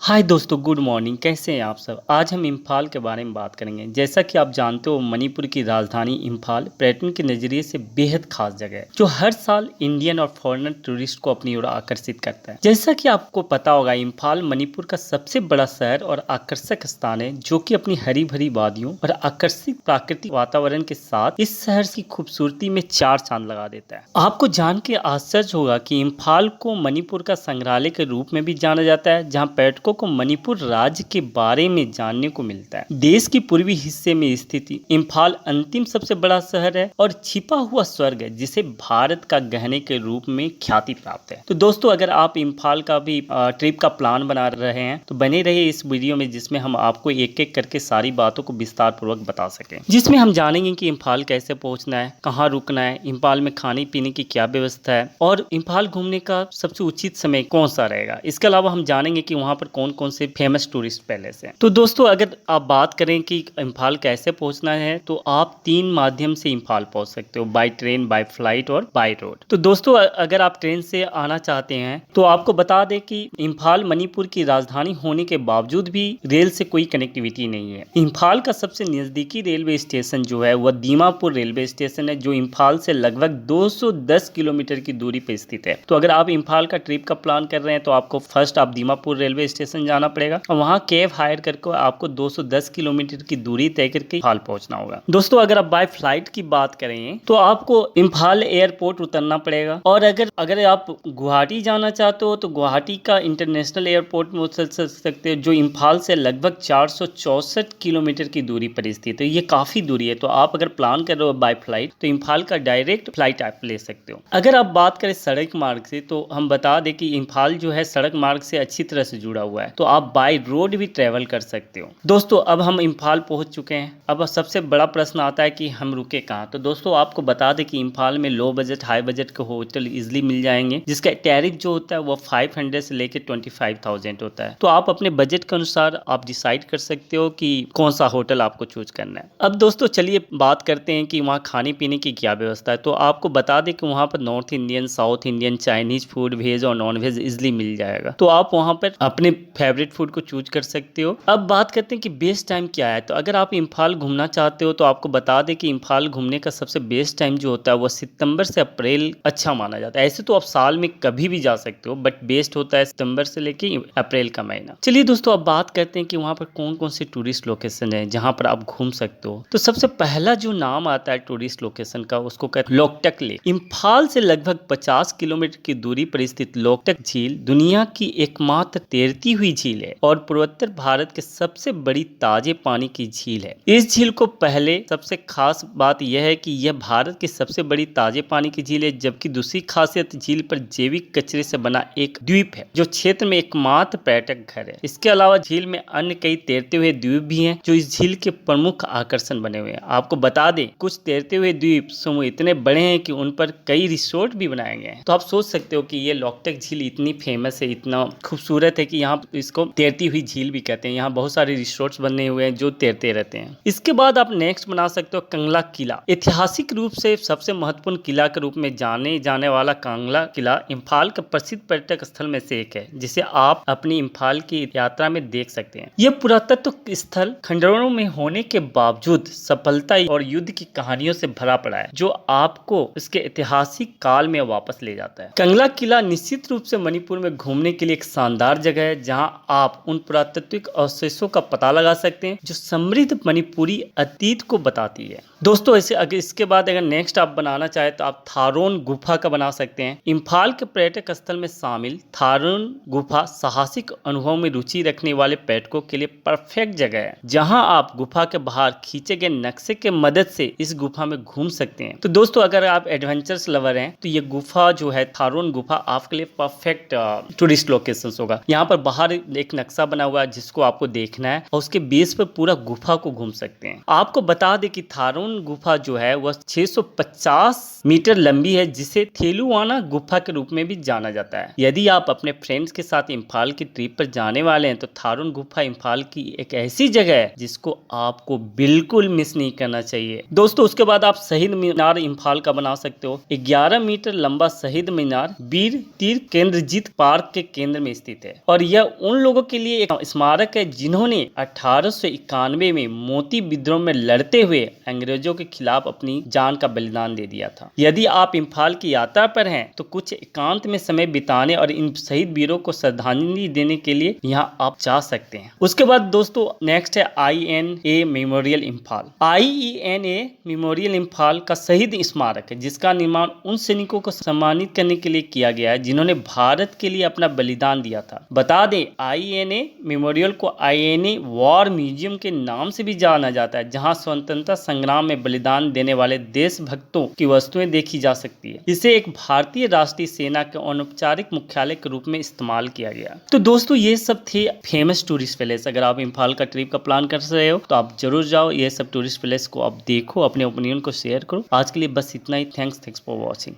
हाय दोस्तों, good morning. कैसे हैं आप सब। आज हम इम्फाल के बारे में बात करेंगे। जैसा कि आप जानते हो, मणिपुर की राजधानी इम्फाल पर्यटन के नज़रिए से बेहद खास जगह है, जो हर साल इंडियन और फॉरेनर टूरिस्ट को अपनी ओर आकर्षित करता है। जैसा कि आपको पता होगा, इम्फाल मणिपुर का सबसे बड़ा शहर और आकर्षक स्थान है, जो कि अपनी हरी भरी वादियों और आकर्षक प्राकृतिक वातावरण के साथ इस शहर की खूबसूरती में चार चांद लगा देता है। आपको जान के आश्चर्य होगा कि इम्फाल को मणिपुर का संग्रहालय के रूप में भी जाना जाता है, जहाँ पर्यटकों को मणिपुर राज्य के बारे में जानने को मिलता है। देश की पूर्वी हिस्से में स्थित इम्फाल अंतिम सबसे बड़ा शहर है और छिपा हुआ स्वर्ग है, जिसे भारत का गहने के रूप में ख्याति प्राप्त है। तो दोस्तों, अगर आप इम्फाल का भी ट्रिप का प्लान बना रहे हैं तो बने रहिए इस वीडियो में, जिसमें हम आपको एक एक करके सारी बातों को विस्तार पूर्वक बता सकें। जिसमें हम जानेंगे कि इम्फाल कैसे पहुंचना है, कहाँ रुकना है, इम्फाल में खाने पीने की क्या व्यवस्था है और इम्फाल घूमने का सबसे उचित समय कौन सा रहेगा। इसके अलावा हम जानेंगे कि वहाँ पर कौन कौन से फेमस टूरिस्ट पैलेस हैं। तो दोस्तों, अगर आप बात करें कि इम्फाल कैसे पहुंचना है, तो आप तीन माध्यम से इम्फाल पहुंच सकते हो: बाय ट्रेन, बाय फ्लाइट और बाय रोड। तो दोस्तों, अगर आप ट्रेन से आना चाहते हैं तो आपको बता दें कि इम्फाल मणिपुर की राजधानी होने के बावजूद भी रेल से कोई कनेक्टिविटी नहीं है। इम्फाल का सबसे नजदीकी रेलवे स्टेशन जो है वह दीमापुर रेलवे स्टेशन है, जो इम्फाल से लगभग 210 किलोमीटर की दूरी पर स्थित है। तो अगर आप इम्फाल का ट्रिप का प्लान कर रहे हैं तो आपको फर्स्ट आप दीमापुर रेलवे स्टेशन जाना पड़ेगा और वहां कैब हायर करके आपको 210 किलोमीटर की दूरी तय करके इम्फाल पहुंचना होगा। दोस्तों, अगर आप बाय फ्लाइट की बात करें तो आपको इम्फाल एयरपोर्ट उतरना पड़ेगा, और अगर आप गुवाहाटी जाना चाहते हो तो गुवाहाटी का इंटरनेशनल एयरपोर्ट में उतर सकते हो, जो इम्फाल से लगभग 464 किलोमीटर की दूरी पर स्थित है। ये काफी दूरी है। तो आप अगर प्लान कर रहे हो बाय फ्लाइट तो इम्फाल का डायरेक्ट फ्लाइट आप ले सकते हो। अगर आप बात करें सड़क मार्ग से, तो हम बता दें कि इम्फाल जो है सड़क मार्ग से अच्छी तरह से जुड़ा हुआ है, तो आप बाय रोड भी ट्रेवल कर सकते हो। दोस्तों, अब हम इम्फाल पहुंच चुके हैं। अब सबसे बड़ा प्रश्न आता है कि हम रुके कहाँ। तो दोस्तों, आपको बता दें कि इम्फाल में लो बजट, हाई बजट के होटल इजिली मिल जाएंगे, जिसका टैरिफ जो होता है वो 500 से लेकर 25,000 होता है। तो आप अपने बजट के अनुसार आप डिसाइड कर सकते हो कि कौन सा होटल आपको चूज करना है। अब दोस्तों, चलिए बात करते हैं कि वहाँ खाने पीने की क्या व्यवस्था है। तो आपको बता दें कि वहाँ पर north Indian, south Indian, Chinese food, veg और नॉन वेज इजिली मिल जाएगा। तो आप वहाँ पर अपने फेवरेट फूड को चूज कर सकते हो। अब बात करते हैं कि बेस्ट टाइम क्या है। तो अगर आप इम्फाल घूमना चाहते हो तो आपको बता दें कि इम्फाल घूमने का सबसे बेस्ट टाइम जो होता है वो सितंबर से अप्रैल अच्छा माना जाता है। ऐसे तो आप साल में कभी भी जा सकते हो, बट बेस्ट होता है सितंबर से लेके अप्रैल का महीना। चलिए दोस्तों, अब बात करते हैं कि वहाँ पर कौन कौन से टूरिस्ट लोकेशन है जहाँ पर आप घूम सकते हो। तो सबसे पहला जो नाम आता है टूरिस्ट लोकेशन का, उसको कहते हैं लोकटक लेक। इम्फाल से लगभग 50 किलोमीटर की दूरी पर स्थित लोकटक झील दुनिया की एकमात्र तैरती हुई झील है और पूर्वोत्तर भारत के सबसे बड़ी ताजे पानी की झील है। इस झील को पहले सबसे खास बात यह है कि यह भारत की सबसे बड़ी ताजे पानी की झील है, जबकि दूसरी खासियत झील पर जैविक कचरे से बना एक द्वीप है, जो क्षेत्र में एकमात्र पर्यटक घर है। इसके अलावा झील में अन्य कई तैरते हुए द्वीप भी हैं, जो इस झील के प्रमुख आकर्षण बने हुए हैं। आपको बता दें, कुछ तैरते हुए द्वीप समूह इतने बड़े हैं कि उन पर कई रिसोर्ट भी बनाए गए हैं। तो आप सोच सकते हो कि ये लोकटक झील इतनी फेमस है, इतना खूबसूरत है कि यहाँ इसको तैरती हुई झील भी कहते हैं। यहाँ बहुत सारे रिसोर्ट्स बने हुए हैं जो तैरते रहते हैं। इसके बाद आप नेक्स्ट बना सकते हो कंगला किला। ऐतिहासिक रूप से सबसे महत्वपूर्ण किला के रूप में जाने जाने वाला कंगला किला इम्फाल का प्रसिद्ध पर्यटक स्थल में से एक है, जिसे आप अपनी इम्फाल की यात्रा में देख सकते हैं। यह पुरातत्व स्थल खंडरों में होने के बावजूद सफलता और युद्ध की कहानियों से भरा पड़ा है, जो आपको इसके ऐतिहासिक काल में वापस ले जाता है। कंगला किला निश्चित रूप से मणिपुर में घूमने के लिए एक शानदार जगह है, जहां आप उन पुरातात्विक अवशेषों का पता लगा सकते हैं जो समृद्ध मणिपुरी अतीत को बताती है। दोस्तों, अगर इसके बाद अगर नेक्स्ट आप बनाना चाहे तो आप थारोन गुफा का बना सकते हैं। इम्फाल के पर्यटक स्थल में शामिल थारोन गुफा साहसिक अनुभव में रुचि रखने वाले पर्यटकों के लिए परफेक्ट जगह है, जहां आप गुफा के बाहर खींचे गए नक्शे के मदद से इस गुफा में घूम सकते हैं। तो दोस्तों, अगर आप एडवेंचर्स लवर हैं तो ये गुफा जो है थारोन गुफा आपके लिए परफेक्ट टूरिस्ट लोकेशन होगा। यहाँ पर बाहर एक नक्शा बना हुआ है जिसको आपको देखना है और उसके बेस पर पूरा गुफा को घूम सकते हैं। आपको बता दें कि थारोन गुफा जो है वह 650 मीटर लंबी है, जिसे थेलुवाना गुफा के रूप में भी जाना जाता है। यदि आप अपने फ्रेंड्स के साथ इम्फाल की ट्रिप पर जाने वाले हैं तो थारोन गुफा इम्फाल की एक ऐसी जगह है जिसको आपको बिल्कुल मिस नहीं करना चाहिए। दोस्तों, उसके बाद आप शहीद मीनार इम्फाल का बना सकते हो। 11 मीटर लंबा शहीद मीनार वीर तीर केंद्रजीत पार्क के केंद्र में स्थित है और यह उन लोगों के लिए एक स्मारक है जिन्होंने 1891 में मोती विद्रोह में लड़ते हुए अंग्रेजों के खिलाफ अपनी जान का बलिदान दे दिया था। यदि आप इम्फाल की यात्रा पर हैं तो कुछ एकांत में समय बिताने और इन शहीद वीरों को श्रद्धांजलि देने के लिए यहाँ आप जा सकते हैं। उसके बाद दोस्तों नेक्स्ट है INA memorial Imphal. INA memorial Imphal का शहीद स्मारक है जिसका निर्माण उन सैनिकों को सम्मानित करने के लिए किया गया है जिन्होंने भारत के लिए अपना बलिदान दिया था। बता दें INA मेमोरियल को INA वॉर म्यूजियम के नाम से भी जाना जाता है, जहां स्वतंत्रता संग्राम में बलिदान देने वाले देशभक्तों की वस्तुएं देखी जा सकती है। इसे एक भारतीय राष्ट्रीय सेना के अनौपचारिक मुख्यालय के रूप में इस्तेमाल किया गया। तो दोस्तों ये सब थे फेमस टूरिस्ट प्लेस। अगर आप इम्फाल का ट्रिप का प्लान कर रहे हो तो आप जरूर जाओ, ये सब टूरिस्ट प्लेस को आप देखो, अपने ओपिनियन को शेयर करो। आज के लिए बस इतना ही। Thanks for watching.